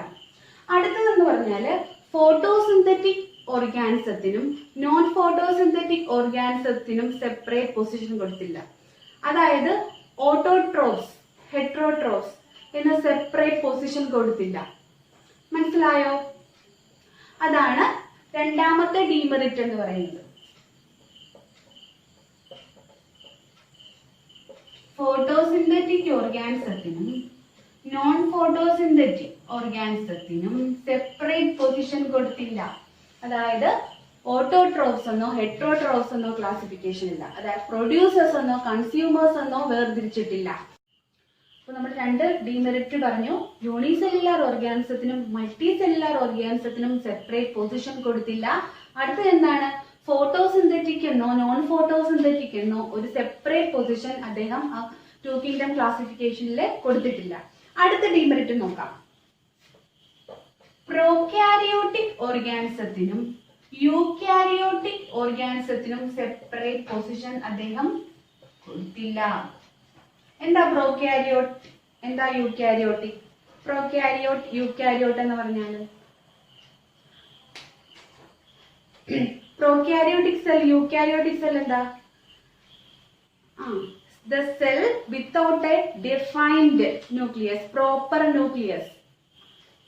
അടുത്തതെന്ന് പറഞ്ഞാല് ഫോട്ടോസിന്തറ്റിക് ഓർഗാനിസത്തിനും നോൺ ഫോട്ടോസിന്തറ്റിക് ഓർഗാനിസത്തിനും സെപ്പറേറ്റ് പൊസിഷൻ കൊടുത്തില്ല. അതായത് ഓട്ടോട്രോപ്സ്, ഹെട്രോട്രോപ്സ് എന്ന സെപ്പറേറ്റ് പൊസിഷൻ കൊടുത്തില്ല. മനസ്സിലായോ? അതാണ് രണ്ടാമത്തെ ഡീമെറിറ്റ് എന്ന് പറയുന്നത്. ഫോട്ടോസിന്തറ്റിക് ഓർഗാനിസത്തിനും നോൺ ഫോട്ടോസിന്തറ്റിക് ഓർഗാനിസത്തിനും സെപ്പറേറ്റ് പൊസിഷൻ കൊടുത്തില്ല. അതായത് ഓട്ടോട്രോപ്സ് എന്നോ ഹെട്രോട്രോപ്സ് എന്നോ ക്ലാസിഫിക്കേഷൻ ഇല്ല. അതായത് പ്രൊഡ്യൂസേഴ്സ് എന്നോ കൺസ്യൂമേഴ്സ് എന്നോ വേർതിരിച്ചിട്ടില്ല. അപ്പൊ നമ്മൾ രണ്ട് ഡീമെറിറ്റ് പറഞ്ഞു. യൂണിസെല്ലുലാർ ഓർഗാനിസത്തിനും മൾട്ടി സെല്ലുലാർ ഓർഗാനിസത്തിനും സെപ്പറേറ്റ് പൊസിഷൻ കൊടുത്തില്ല. അടുത്തത് എന്താണ്? ഫോട്ടോസിന്തറ്റിക് എന്നോ നോൺ ഫോട്ടോസിന്തറ്റിക് എന്നോ ഒരു സെപ്പറേറ്റ് പൊസിഷൻ അദ്ദേഹം ടു കിങ്ഡം ക്ലാസിഫിക്കേഷനിൽ കൊടുത്തിട്ടില്ല. അടുത്ത ഡീമെറിറ്റ് നോക്കാം. പ്രോകാരിയോട്ടിക് ഓർഗാനിസത്തിനും യൂകാരിയോട്ടിക് ഓർഗാനിസത്തിനും സെപ്പറേറ്റ് പൊസിഷൻ അദ്ദേഹം കൊടുത്തില്ല. എന്താ പ്രോക്യാരിയോട്ട്, എന്താ യൂക്യാരിയോട്ടിക്? പ്രോക്യാരിയോട്ട്, യൂക്യാരിയോട്ട് എന്ന് പറഞ്ഞാൽ പ്രോക്യാരിയോട്ടിക് സെൽ, യൂക്യാരിയോട്ടിക് സെൽ എന്താ? The cell without a defined nucleus, proper nucleus.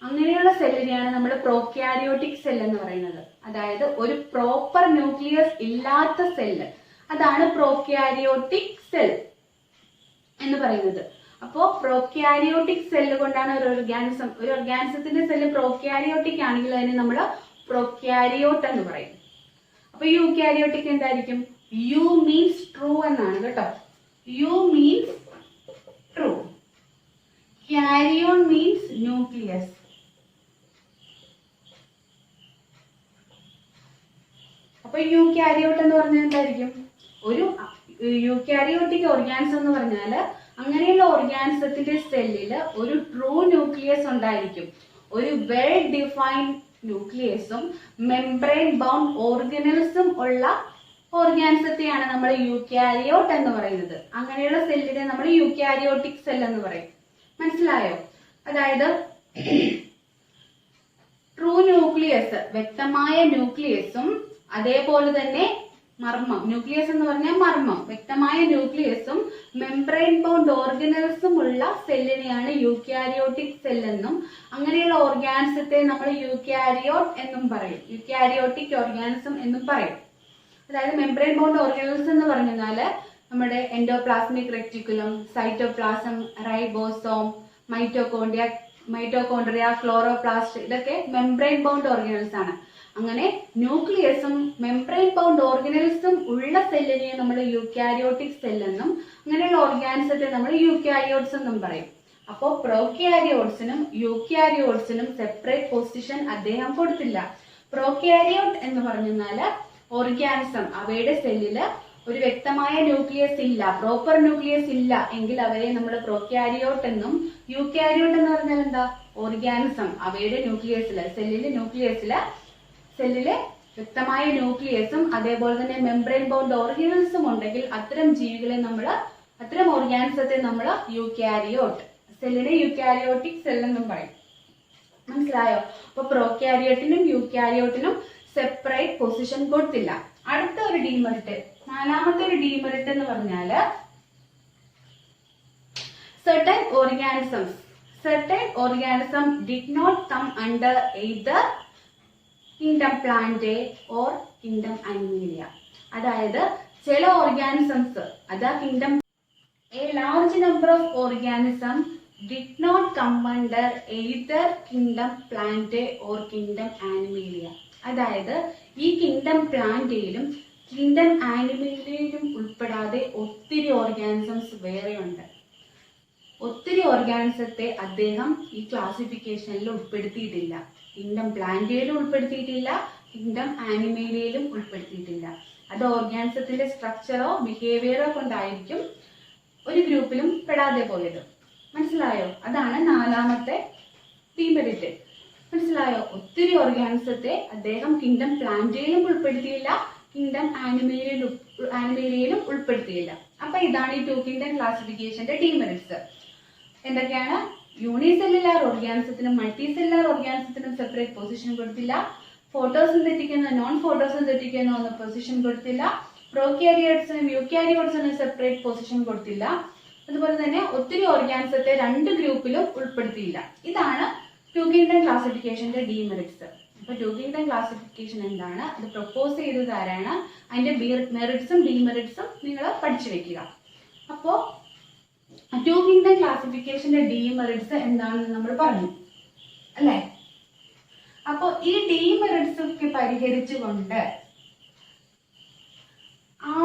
അങ്ങനെയുള്ള സെല്ലിനെയാണ് നമ്മൾ പ്രോക്യാരിയോട്ടിക് സെൽ എന്ന് പറയുന്നത്. അതായത് ഒരു പ്രോപ്പർ ന്യൂക്ലിയസ് ഇല്ലാത്ത സെല്ല്, അതാണ് പ്രോക്യാരിയോട്ടിക് സെൽ എന്ന് പറയുന്നത്. അപ്പോ പ്രോക്യാരിയോട്ടിക് സെല്ല് കൊണ്ടാണ് ഒരു ഓർഗാനിസത്തിന്റെ സെല്ല് പ്രോക്യാരിയോട്ടിക് ആണെങ്കിൽ അതിനെ നമ്മൾ പ്രോക്യാരിയോട്ട് എന്ന് പറയും. അപ്പൊ യൂക്യാരിയോട്ടിക് എന്തായിരിക്കും? യു മീൻസ് ട്രൂ എന്നാണ് കേട്ടോ. Eu means true. Karyon means nucleus. അപ്പൊ യൂക്യാരിയോട്ട് എന്ന് പറഞ്ഞാൽ എന്തായിരിക്കും? ഒരു യൂക്യാരിയോട്ടിക് ഓർഗാനിസം എന്ന് പറഞ്ഞാൽ അങ്ങനെയുള്ള ഓർഗാനിസത്തിന്റെ സെല്ലില് ഒരു ട്രൂ ന്യൂക്ലിയസ് ഉണ്ടായിരിക്കും. ഒരു വെൽ ഡിഫൈൻഡ് ന്യൂക്ലിയസും മെംബ്രെയിൻ ബൗണ്ട് ഓർഗനൽസും ഉള്ള ഓർഗാനിസത്തെയാണ് നമ്മൾ യൂക്യാരിയോട്ട് എന്ന് പറയുന്നത്. അങ്ങനെയുള്ള സെല്ലിനെ നമ്മൾ യൂക്യാരിയോട്ടിക് സെൽ എന്ന് പറയും. മനസ്സിലായോ? അതായത് ട്രൂ ന്യൂക്ലിയസ്, വ്യക്തമായ ന്യൂക്ലിയസും അതേപോലെ തന്നെ മർമ്മം, ന്യൂക്ലിയസ് എന്ന് പറഞ്ഞാൽ മർമ്മം, വ്യക്തമായ ന്യൂക്ലിയസും മെംബ്രെയിൻ ബൗണ്ട് ഓർഗനൽസും ഉള്ള സെല്ലിനെയാണ് യൂക്യാരിയോട്ടിക് സെൽ എന്നും അങ്ങനെയുള്ള ഓർഗാനിസത്തെ നമ്മൾ യൂക്യാരിയോട്ട് എന്നും പറയും. യൂക്യാരിയോട്ടിക് ഓർഗാനിസം എന്നും പറയും. അതായത് മെംബ്രെയിൻ ബൗണ്ട് ഓർഗനൽസ് എന്ന് പറഞ്ഞാല് നമ്മുടെ endoplasmic reticulum, cytoplasm, ribosome, mitochondria, chloroplast, ഇതൊക്കെ മെംബ്രെയിൻ ബൗണ്ട് ഓർഗനൽസ് ആണ്. അങ്ങനെ ന്യൂക്ലിയസും മെംബ്രെയിൻ ബൗണ്ട് ഓർഗനൽസും ഉള്ള സെല്ലിനെ നമ്മൾ യൂക്യാരിയോട്ടിക് സെൽ എന്നും അങ്ങനെയുള്ള ഓർഗാനിസത്തെ നമ്മൾ യൂക്യാരിയോട്സ് എന്നും പറയും. അപ്പോൾ പ്രോക്യാരിയോട്സിനും യൂക്യാരിയോട്സിനും സെപ്പറേറ്റ് പൊസിഷൻ അദ്ദേഹം കൊടുത്തില്ല. പ്രോക്യാരിയോട്ട് എന്ന് പറഞ്ഞാല് ഓർഗാനിസം, അവയുടെ സെല്ലില് ഒരു വ്യക്തമായ ന്യൂക്ലിയസ് ഇല്ല, പ്രോപ്പർ ന്യൂക്ലിയസ് ഇല്ല എങ്കിൽ അവരെ നമ്മൾ പ്രോക്യാരിയോട്ട് എന്നും, യൂക്യാരിയോട്ട് എന്ന് പറഞ്ഞാൽ എന്താ? ഓർഗാനിസം, അവയുടെ ന്യൂക്ലിയസില്, സെല്ലിലെ വ്യക്തമായ ന്യൂക്ലിയസും അതേപോലെ തന്നെ മെംബ്രെയിൻ ബൗണ്ട് ഓർഗനൽസും ഉണ്ടെങ്കിൽ അത്തരം ജീവികളെ നമ്മൾ, അത്തരം ഓർഗാനിസത്തെ നമ്മൾ യൂക്യാരിയോട്ട്, സെല്ലിനെ യൂക്യാരിയോട്ടിക് സെൽ എന്നും പറയും. മനസ്സിലായോ? അപ്പൊ പ്രോക്യാരിയോട്ടിനും യൂക്യാരിയോട്ടിനും സെപ്പറേറ്റ് പൊസിഷൻ കൊടുത്തില്ല. അടുത്ത ഒരു ഡീമെറിറ്റ്, നാലാമത്തെ ഒരു ഡീമെറിറ്റ് എന്ന് പറഞ്ഞാല് certain organism did not come under either kingdom Plantae or kingdom Animalia. അതായത് ചില ഓർഗാനിസംസ്, അതാ kingdom, a large number of organisms did not come under either kingdom Plantae or kingdom Animalia. അതായത് ഈ kingdom പ്ലാന്റയിലും kingdom ആനിമലിയിലും ഉൾപ്പെടാതെ ഒത്തിരി organisms വേറെയുണ്ട്. ഒത്തിരി ഓർഗാനിസത്തെ അദ്ദേഹം ഈ ക്ലാസിഫിക്കേഷനിൽ ഉൾപ്പെടുത്തിയിട്ടില്ല. കിങ്ഡം പ്ലാന്റയിലും ഉൾപ്പെടുത്തിയിട്ടില്ല, കിങ്ഡം ആനിമലിയിലും ഉൾപ്പെടുത്തിയിട്ടില്ല. അത് ഓർഗാനിസത്തിന്റെ സ്ട്രക്ചറോ ബിഹേവിയറോ കൊണ്ടായിരിക്കും ഒരു ഗ്രൂപ്പിലും പെടാതെ പോയത്. മനസ്സിലായോ? അതാണ് നാലാമത്തെ ഡീമെറിറ്റ്. മനസ്സിലായോ? ഒത്തിരി ഓർഗാനിസത്തെ അദ്ദേഹം കിങ്ഡം പ്ലാന്റയിലും ഉൾപ്പെടുത്തിയില്ല, കിങ്ഡം ആനിമലിയിലും ഉൾപ്പെടുത്തിയില്ല. അപ്പൊ ഇതാണ് ഈ 2 കിങ്ഡം ക്ലാസിഫിക്കേഷന്റെ ഡീമെറിറ്റ്സ്. എന്തൊക്കെയാണ്? യൂണിസെല്ലുലാർ ഓർഗാനിസത്തിനും മൾട്ടി സെല്ലുലാർ ഓർഗാനിസത്തിനും സെപ്പറേറ്റ് പൊസിഷൻ കൊടുത്തില്ല. ഫോട്ടോസിന്തറ്റിക് എന്നോ നോൺ ഫോട്ടോസിന്തറ്റിക് എന്നോ ഒന്നും പൊസിഷൻ കൊടുത്തില്ല. പ്രോക്യാരിയോട്സിനും യൂക്യാരിയോട്സിനും സെപ്പറേറ്റ് പൊസിഷൻ കൊടുത്തില്ല. അതുപോലെ തന്നെ ഒത്തിരി ഓർഗാനിസത്തെ 2 ഗ്രൂപ്പിലും ഉൾപ്പെടുത്തിയില്ല. ഇതാണ് 2 കിങ്ഡം ക്ലാസിഫിക്കേഷന്റെ ഡീമെറിറ്റ്സ്. അപ്പൊ 2 കിങ്ഡം ക്ലാസിഫിക്കേഷൻ എന്താണ്, അത് പ്രൊപ്പോസ് ചെയ്തത് ആരാണ്, അതിന്റെ മെറിറ്റ്സും ഡീമെറിറ്റ്സും നിങ്ങൾ പഠിച്ചു വെക്കുക. അപ്പോ 2 കിങ്ഡം ക്ലാസിഫിക്കേഷന്റെ ഡീമെറിറ്റ്സ് എന്താണെന്ന് നമ്മൾ പറഞ്ഞു അല്ലേ? അപ്പോ ഈ ഡീമെറിറ്റ്സ് ഒക്കെ പരിഹരിച്ചുകൊണ്ട്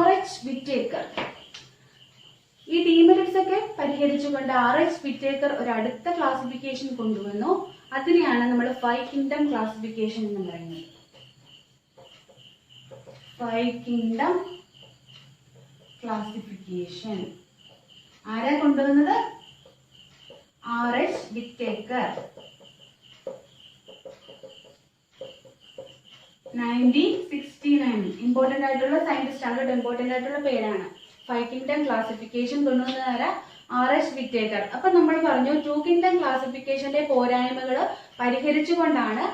R.H. വിറ്റേക്കർ, ഈ ഡീമെറിറ്റ്സ് ഒക്കെ പരിഹരിച്ചുകൊണ്ട് R.H. വിറ്റേക്കർ ഒരു അടുത്ത ക്ലാസിഫിക്കേഷൻ കൊണ്ടുവന്നു. അതിനെയാണ് നമ്മൾ 5 കിങ്ഡം ക്ലാസിഫിക്കേഷൻ എന്ന് പറയുന്നത്. 5 കിങ്ഡം ക്ലാസിഫിക്കേഷൻ ആരാ കൊണ്ടുവന്നത്? R.H. വിറ്റേക്കർ 1969. ഇമ്പോർട്ടന്റ് ആയിട്ടുള്ള സയന്റിസ്റ്റ് ആണ്, ഇമ്പോർട്ടന്റ് ആയിട്ടുള്ള പേരാണ്. 5 കിങ്ഡം ക്ലാസിഫിക്കേഷൻ കൊണ്ടുവന്നത് ആരാ? RH Whittaker. അപ്പൊ നമ്മൾ പറഞ്ഞു 2 കിങ്ഡം ക്ലാസിഫിക്കേഷന്റെ പോരായ്മകൾ പരിഹരിച്ചുകൊണ്ടാണ്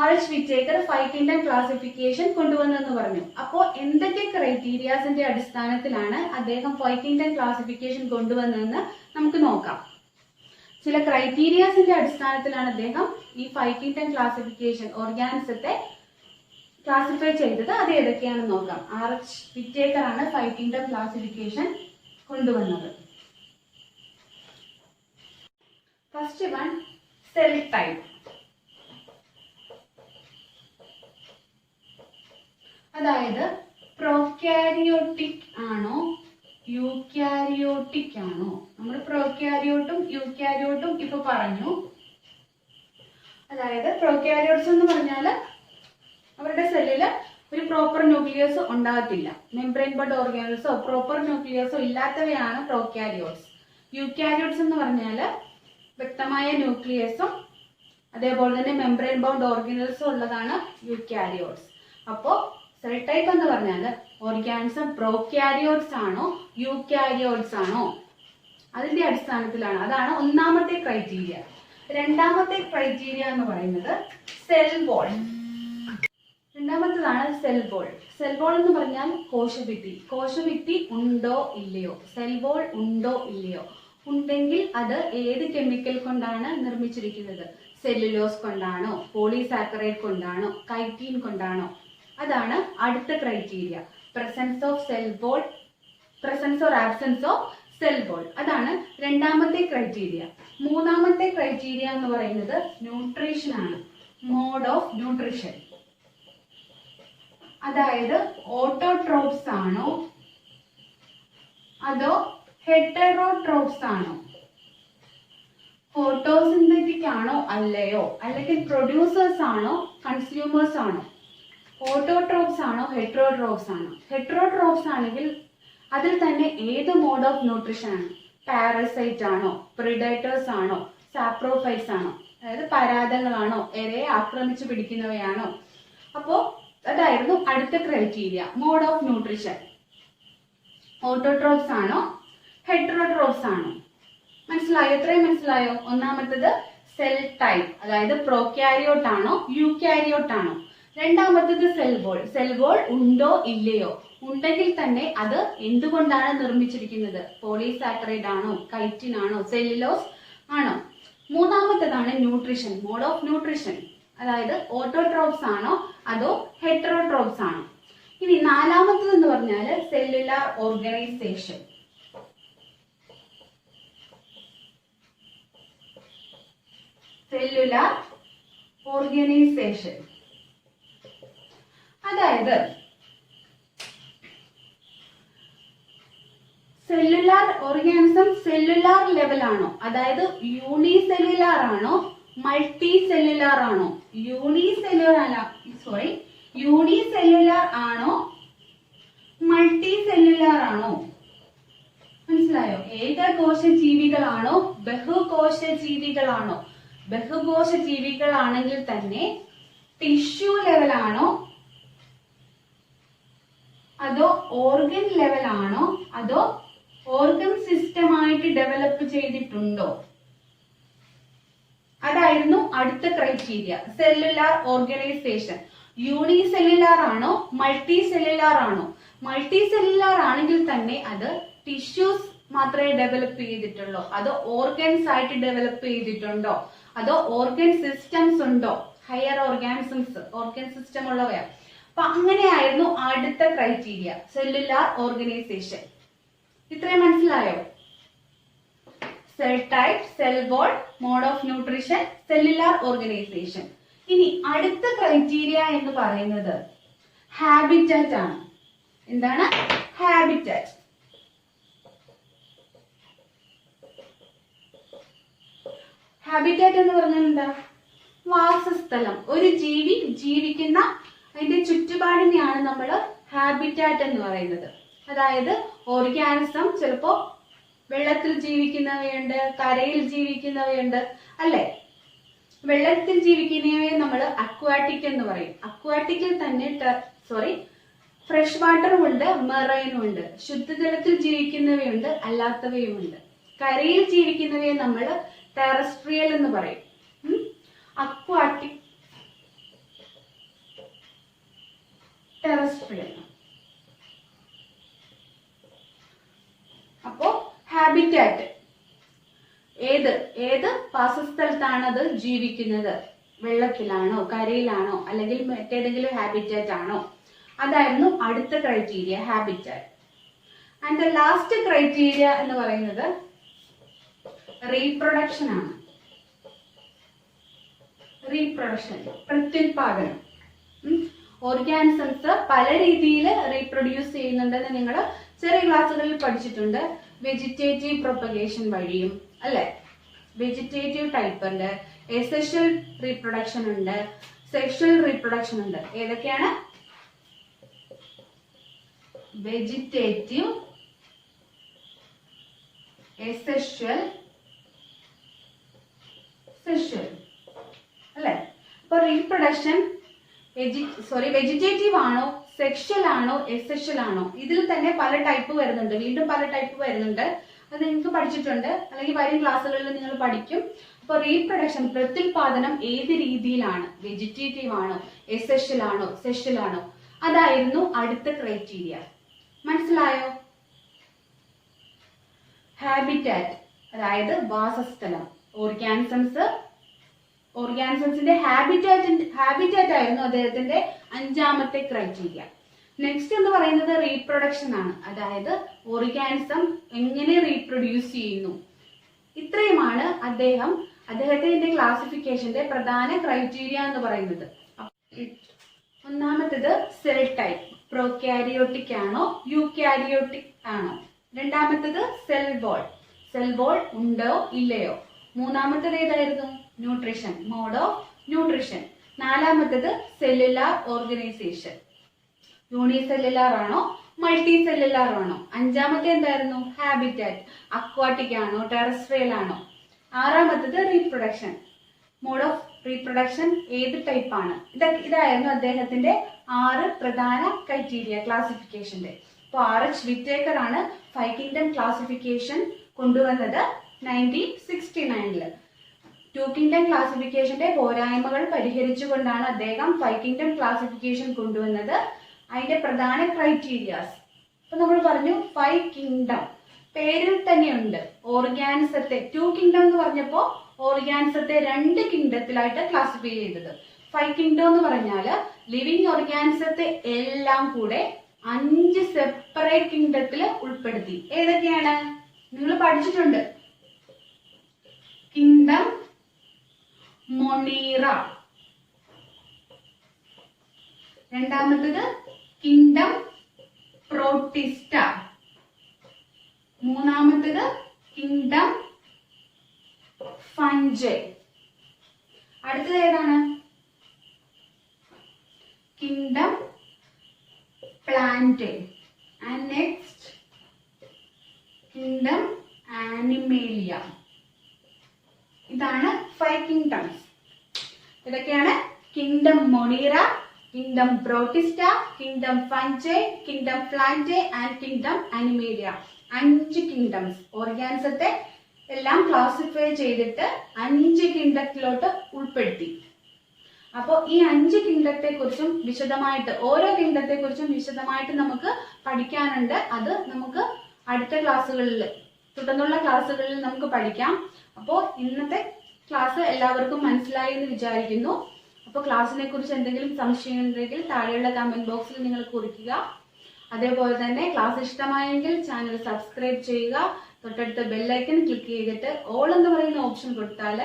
RH വിറ്റേക്കർ 5 കിങ്ഡം ക്ലാസിഫിക്കേഷൻ കൊണ്ടുവന്നെന്ന് പറഞ്ഞു. അപ്പോ എന്തൊക്കെ ക്രൈറ്റീരിയാസിന്റെ അടിസ്ഥാനത്തിലാണ് അദ്ദേഹം 5 കിങ്ഡം ക്ലാസിഫിക്കേഷൻ കൊണ്ടുവന്നതെന്ന് നമുക്ക് നോക്കാം. ചില ക്രൈറ്റീരിയാസിന്റെ അടിസ്ഥാനത്തിലാണ് അദ്ദേഹം ഈ 5 കിങ്ഡം ക്ലാസിഫിക്കേഷൻ ഓർഗാനിസത്തെ ക്ലാസിഫൈ ചെയ്തത്. അത് ഏതൊക്കെയാണെന്ന് നോക്കാം. RH വിറ്റേക്കർ ആണ് 5 കിങ്ഡം ക്ലാസിഫിക്കേഷൻ കൊണ്ടുവന്നത്. First one, cell type. അതായത് പ്രോക്യാരിയോട്ടിക് ആണോ യൂക്യാരിയോട്ടിക് ആണോ? നമ്മൾ പ്രോക്യാരിയോട്ടും യൂക്യാരിയോട്ടും ഇപ്പൊ പറഞ്ഞു. അതായത് പ്രോക്യാരിയോട്സ് എന്ന് പറഞ്ഞാൽ അവരുടെ സെല്ലില് ഒരു പ്രോപ്പർ ന്യൂക്ലിയസ് ഉണ്ടാകത്തില്ല. മെംബ്രെയിൻ ബഡ് ഓർഗാനൽസോ പ്രോപ്പർ ന്യൂക്ലിയസോ ഇല്ലാത്തവയാണ് പ്രോക്യാരിയോട്സ്. യൂക്യാരിയോട്സ് എന്ന് പറഞ്ഞാൽ വ്യക്തമായ ന്യൂക്ലിയസും അതേപോലെ തന്നെ മെംബ്രെയിൻ ബൗണ്ട് ഓർഗാനൽസും ഉള്ളതാണ് യൂക്യാരിയോട്സ്. അപ്പോ സെൽ ടൈപ്പ് എന്ന് പറഞ്ഞാൽ ഓർഗാനിസം പ്രോക്യാരിയോട്സ് ആണോ യൂക്യാരിയോട്സ് ആണോ, അതിന്റെ അടിസ്ഥാനത്തിലാണ്. അതാണ് ഒന്നാമത്തെ ക്രൈറ്റീരിയ. രണ്ടാമത്തെ ക്രൈറ്റീരിയ എന്ന് പറയുന്നത് സെൽ വോൾ. രണ്ടാമത്തേതാണ് സെൽ വോൾ. സെൽ വോൾ എന്ന് പറഞ്ഞാൽ കോശഭിത്തി. കോശഭിത്തി ഉണ്ടോ ഇല്ലയോ, സെൽ വോൾ ഉണ്ടോ ഇല്ലയോ, ഉണ്ടെങ്കിൽ അത് ഏത് കെമിക്കൽ കൊണ്ടാണ് നിർമ്മിച്ചിരിക്കുന്നത്? സെല്ലുലോസ് കൊണ്ടാണോ, പോളിസാക്കറൈഡ് കൊണ്ടാണോ, കൈറ്റീൻ കൊണ്ടാണോ? അതാണ് അടുത്ത criteria. Presence of cell wall, presence or absence of cell wall. അതാണ് രണ്ടാമത്തെ ക്രൈറ്റീരിയ. മൂന്നാമത്തെ ക്രൈറ്റീരിയ എന്ന് പറയുന്നത് ന്യൂട്രീഷൻ ആണ്. Mode of nutrition. അതായത് ഓട്ടോട്രോപ്സ് ആണോ അതോ ഹെറ്ററോട്രോപ്സ് ആണോ, ഫോട്ടോസിന്തറ്റിക് ആണോ അല്ലയോ, അല്ലെങ്കിൽ പ്രൊഡ്യൂസേഴ്സ് ആണോ കൺസ്യൂമേഴ്സ് ആണോ? ഓട്ടോട്രോപ്സ് ആണോ ഹെറ്ററോട്രോപ്സ് ആണോ? ഹെറ്ററോട്രോപ്സ് ആണെങ്കിൽ അതിൽ തന്നെ ഏത് മോഡ് ഓഫ് ന്യൂട്രീഷൻ ആണ്? പാരസൈറ്റ് ആണോ, പ്രിഡേറ്റേഴ്സ് ആണോ, സാപ്രോഫൈറ്റ്സ് ആണോ? അതായത് പരാദങ്ങളാണോ, ഇരയെ ആക്രമിച്ചു പിടിക്കുന്നവയാണോ? അപ്പോ അതായിരുന്നു അടുത്ത criteria, mode of nutrition. Autotrophs ആണോ ഹെറ്ററോട്രോപ്സ് ആണോ? മനസ്സിലായോ? എത്രയും മനസ്സിലായോ? ഒന്നാമത്തത് സെൽ ടൈപ്പ്, അതായത് പ്രോക്യാരിയോട്ട് ആണോ യൂക്യാരിയോട്ട് ആണോ. രണ്ടാമത്തത് സെൽ വോൾ. സെൽ വോൾ ഉണ്ടോ ഇല്ലയോ, ഉണ്ടെങ്കിൽ തന്നെ അത് എന്തുകൊണ്ടാണ് നിർമ്മിച്ചിരിക്കുന്നത്? പോളിസാക്കറൈഡ് ആണോ, കൈറ്റിൻ ആണോ, സെല്ലുലോസ് ആണോ? മൂന്നാമത്തതാണ് ന്യൂട്രീഷൻ, മോഡ് ഓഫ് ന്യൂട്രീഷൻ. അതായത് ഓട്ടോട്രോപ്സ് ആണോ അതോ ഹെറ്ററോട്രോപ്സ് ആണോ? ഇനി നാലാമത്തത് എന്ന് പറഞ്ഞാൽ സെല്ലുലാർ ഓർഗനൈസേഷൻ. സെല്ലുലാർ ഓർഗനൈസേഷൻ അതായത് സെല്ലുലാർ ഓർഗാനിസം സെല്ലുലാർ ലെവൽ ആണോ, അതായത് യൂണിസെല്ലുലാർ ആണോ മൾട്ടി സെല്ലുലാർ ആണോ? യൂണിസെല്ലുലാർ ആണോ മൾട്ടി സെല്ലുലാർ ആണോ? മനസ്സിലായോ? ഏകകോശ ജീവികളാണോ ബഹുകോശ ജീവികളാണോ? ബഹുകോശ ജീവികളാണെങ്കിൽ തന്നെ ടിഷ്യൂ ലെവൽ ആണോ അതോ ഓർഗൻ ലെവൽ ആണോ അതോ ഓർഗൻ സിസ്റ്റം ആയിട്ട് ഡെവലപ്പ് ചെയ്തിട്ടുണ്ടോ? അതായിരുന്നു അടുത്ത ക്രൈറ്റീരിയ. സെല്ലുലാർ ഓർഗനൈസേഷൻ യൂണിസെല്ലുലാർ ആണോ മൾട്ടി സെല്ലുലാർ ആണോ? മൾട്ടി സെല്ലുലാർ ആണെങ്കിൽ തന്നെ അത് ടിഷ്യൂസ് മാത്രമേ ഡെവലപ്പ് ചെയ്തിട്ടുള്ളൂ, അതോ ഓർഗൻസ് ആയിട്ട് ഡെവലപ്പ് ചെയ്തിട്ടുണ്ടോ, അതോ ഓർഗൻ സിസ്റ്റംസ് ഉണ്ടോ? ഹയർ ഓർഗാനിസംസ് ഓർഗൻ സിസ്റ്റം ഉള്ളവയാണ്. അപ്പൊ അങ്ങനെയായിരുന്നു അടുത്ത ക്രൈറ്റീരിയ, സെല്ലുലാർ ഓർഗനൈസേഷൻ. ഇത്രയും മനസ്സിലായോ? Cell type, cell wall, mode of nutrition, cellular organisation. ഇനി അടുത്ത ക്രൈറ്റീരിയ എന്ന് പറയുന്നത് ഹാബിറ്റാറ്റ് ആണ്. എന്താണ് ഹാബിറ്റാറ്റ്? ഹാബിറ്റാറ്റ് എന്ന് പറഞ്ഞാൽ എന്താ? വാസസ്ഥലം. ഒരു ജീവി ജീവിക്കുന്ന അതിന്റെ ചുറ്റുപാടിനെയാണ് നമ്മൾ ഹാബിറ്റാറ്റ് എന്ന് പറയുന്നത്. അതായത് ഓർഗാനിസം ചിലപ്പോ വെള്ളത്തിൽ ജീവിക്കുന്നവയുണ്ട്, കരയിൽ ജീവിക്കുന്നവയുണ്ട്, അല്ലെ? വെള്ളത്തിൽ ജീവിക്കുന്നവയെ നമ്മൾ അക്വാറ്റിക് എന്ന് പറയും. അക്വാറ്റിക്കിൽ തന്നെ ഫ്രഷ് വാട്ടറും ഉണ്ട്, മെറൈനും ഉണ്ട്. ശുദ്ധജലത്തിൽ ജീവിക്കുന്നവയുണ്ട്, അല്ലാത്തവയുമുണ്ട്. കരയിൽ ജീവിക്കുന്നവയെ നമ്മൾ ടെറസ്ട്രിയൽ എന്ന് പറയും. Aquatic, terrestrial. അപ്പോ ഹാബിറ്റാറ്റ് ഏത് വാസസ്ഥലത്താണ് അത് ജീവിക്കുന്നത്? വെള്ളത്തിലാണോ, കരയിലാണോ, അല്ലെങ്കിൽ മറ്റേതെങ്കിലും ഹാബിറ്റാറ്റ് ആണോ? അതായിരുന്നു അടുത്ത criteria, habitat. And the last criteria എന്ന് പറയുന്നത് റീപ്രൊഡക്ഷൻ ആണ്. റീപ്രൊഡക്ഷൻ, പ്രത്യുൽപാദനം. ഓർഗാനിസംസ് പല രീതിയിൽ റീപ്രൊഡ്യൂസ് ചെയ്യുന്നുണ്ടെന്ന് നിങ്ങൾ ചെറിയ ക്ലാസ്സുകളിൽ പഠിച്ചിട്ടുണ്ട്. വെജിറ്റേറ്റീവ് പ്രൊപ്പഗേഷൻ വഴിയും, അല്ലെ? വെജിറ്റേറ്റീവ് ടൈപ്പ് ഉണ്ട്, എസെക്ഷൽ റീപ്രൊഡക്ഷൻ ഉണ്ട്, സെക്ഷൽ റീപ്രൊഡക്ഷൻ ഉണ്ട്. ഏതൊക്കെയാണ്? വെജിറ്റേറ്റീവ്, എസെക്ഷൽ, സെക്ഷൽ, അല്ലെ? അപ്പൊ റീപ്രൊഡക്ഷൻ വെജിറ്റേറ്റീവ് ആണോ, സെക്ഷൽ ആണോ, എസെക്ഷൽ ആണോ? ഇതിൽ തന്നെ പല ടൈപ്പ് വരുന്നുണ്ട്, വീണ്ടും പല ടൈപ്പ് വരുന്നുണ്ട്. അത് നിങ്ങൾക്ക് പഠിച്ചിട്ടുണ്ട്, അല്ലെങ്കിൽ വരും ക്ലാസ്സുകളിൽ നിങ്ങൾ പഠിക്കും. അപ്പൊ റീപ്രൊഡക്ഷൻ, പ്രത്യുൽപാദനം ഏത് രീതിയിലാണ്? വെജിറ്റേറ്റീവ് ആണോ, എസെക്ഷൽ ആണോ, സെക്ഷൽ ആണോ? അതായിരുന്നു അടുത്ത ക്രൈറ്റീരിയ. മനസ്സിലായോ? ഹാബിറ്റാറ്റ്, അതായത് വാസസ്ഥലം. ഓർഗാനിസംസിന്റെ ഹാബിറ്റാറ്റ് ആയിരുന്നു അദ്ദേഹത്തിന്റെ 5ാമത്തെ ക്രൈറ്റീരിയ. നെക്സ്റ്റ് എന്ന് പറയുന്നത് റീപ്രൊഡക്ഷൻ ആണ്, അതായത് ഓർഗാനിസം എങ്ങനെ റീപ്രൊഡ്യൂസ് ചെയ്യുന്നു. ഇത്രയുമാണ് അദ്ദേഹത്തിന്റെ ക്ലാസിഫിക്കേഷന്റെ പ്രധാന ക്രൈറ്റീരിയ എന്ന് പറയുന്നത്. ഒന്നാമത്തേത് സെൽ ടൈപ്പ്, പ്രോകാരിയോട്ടിക് ആണോ, യൂകാരിയോട്ടിക് ആണോ? രണ്ടാമത്തേത് സെൽ വോൾ ഉണ്ടോ ഇല്ലയോ? മൂന്നാമത്തേത് ഏതായിരുന്നു? Nutrition, mode of nutrition. നാലാമത്തേത് സെല്ലുലാർ ഓർഗനൈസേഷൻ, യൂണിസെല്ലുലാർ ആണോ, മൾട്ടി സെല്ലുലാർ ആണോ? അഞ്ചാമത്തെ എന്തായിരുന്നു? ഹാബിറ്റാറ്റ്, അക്വാട്ടിക് ആണോ, ടെറസ്ട്രിയൽ ആണോ? ആറാമത്തേത് റീപ്രൊഡക്ഷൻ, മോഡ് ഓഫ് റീപ്രൊഡക്ഷൻ ഏത് ടൈപ്പ് ആണ്? ഇതായിരുന്നു അദ്ദേഹത്തിന്റെ 6 പ്രധാന ക്രൈറ്റീരിയ ക്ലാസിഫിക്കേഷന്റെ. അപ്പോൾ RH വിറ്റേക്കർ ആണ് 5 കിങ്ഡം ക്ലാസിഫിക്കേഷൻ കൊണ്ടുവന്നത് 1969. 2 കിങ്ഡം ക്ലാസിഫിക്കേഷന്റെ പോരായ്മകൾ പരിഹരിച്ചുകൊണ്ടാണ് അദ്ദേഹം 5 കിങ്ഡം ക്ലാസിഫിക്കേഷൻ കൊണ്ടുവന്നത്. അതിന്റെ പ്രധാന ക്രൈറ്റീരിയാസ് ഇപ്പൊ നമ്മൾ പറഞ്ഞു. 5 കിങ്ഡം പേരിൽ തന്നെയുണ്ട്. ഓർഗാനിസത്തെ 2 കിങ്ഡം എന്ന് പറഞ്ഞപ്പോ ഓർഗാനിസത്തെ 2 കിങ്ഡത്തിലായിട്ട് ക്ലാസിഫൈ ചെയ്തത്. 5 കിങ്ഡം എന്ന് പറഞ്ഞാല് ലിവിങ് ഓർഗാനിസത്തെ എല്ലാം കൂടെ 5 സെപ്പറേറ്റ് കിങ്ഡത്തിൽ ഉൾപ്പെടുത്തി. ഏതൊക്കെയാണ് നിങ്ങൾ പഠിച്ചിട്ടുണ്ട്? കിങ്ഡം മൊണീറ, രണ്ടാമത്തേത് കിങ്ഡം പ്രോട്ടിസ്റ്റ, മൂന്നാമത്തേത് കിങ്ഡം ഫഞ്ചൈ. അടുത്തത് ഏതാണ്? Kingdom plant. And next kingdom Animalia. ഇതാണ് 5 കിങ്ഡംസ്. ഇതൊക്കെയാണ് kingdom Monera, kingdom Protista, kingdom fungi, kingdom plant and kingdom Animalia. 5 kingdoms ഓർഗാനിസത്തെ എല്ലാം ക്ലാസിഫൈ ചെയ്തിട്ട് 5 കിങ്ഡത്തിലോട്ട് ഉൾപ്പെടുത്തി. അപ്പോൾ ഈ 5 കിങ്ഡത്തെ കുറിച്ചും വിശദമായിട്ട്, ഓരോ കിങ്ഡത്തെ കുറിച്ചും വിശദമായിട്ട് നമുക്ക് പഠിക്കാനുണ്ട്. അത് നമുക്ക് അടുത്ത ക്ലാസ്സുകളിൽ, തുടർന്നുള്ള ക്ലാസ്സുകളിൽ നമുക്ക് പഠിക്കാം. അപ്പോൾ ഇന്നത്തെ ക്ലാസ് എല്ലാവർക്കും മനസ്സിലായി എന്ന് വിചാരിക്കുന്നു. അപ്പോൾ ക്ലാസ്സിനെ കുറിച്ച് എന്തെങ്കിലും സംശയം ഉണ്ടെങ്കിൽ താഴെയുള്ള കമന്റ് ബോക്സിൽ നിങ്ങൾ കുറിക്കുക. അതേപോലെ തന്നെ ക്ലാസ് ഇഷ്ടമായെങ്കിൽ ചാനൽ സബ്സ്ക്രൈബ് ചെയ്യുക. തൊട്ടടുത്ത ബെല്ലൈക്കൺ ക്ലിക്ക് ചെയ്തിട്ട് ഓൾ എന്ന് പറയുന്ന ഓപ്ഷൻ കൊടുത്താൽ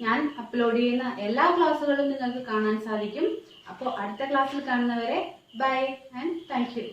ഞാൻ അപ്ലോഡ് ചെയ്യുന്ന എല്ലാ ക്ലാസ്സുകളും നിങ്ങൾക്ക് കാണാൻ സാധിക്കും. അപ്പോൾ അടുത്ത ക്ലാസ്സിൽ കാണുന്നവരെ ബൈ ആൻഡ് താങ്ക് യു.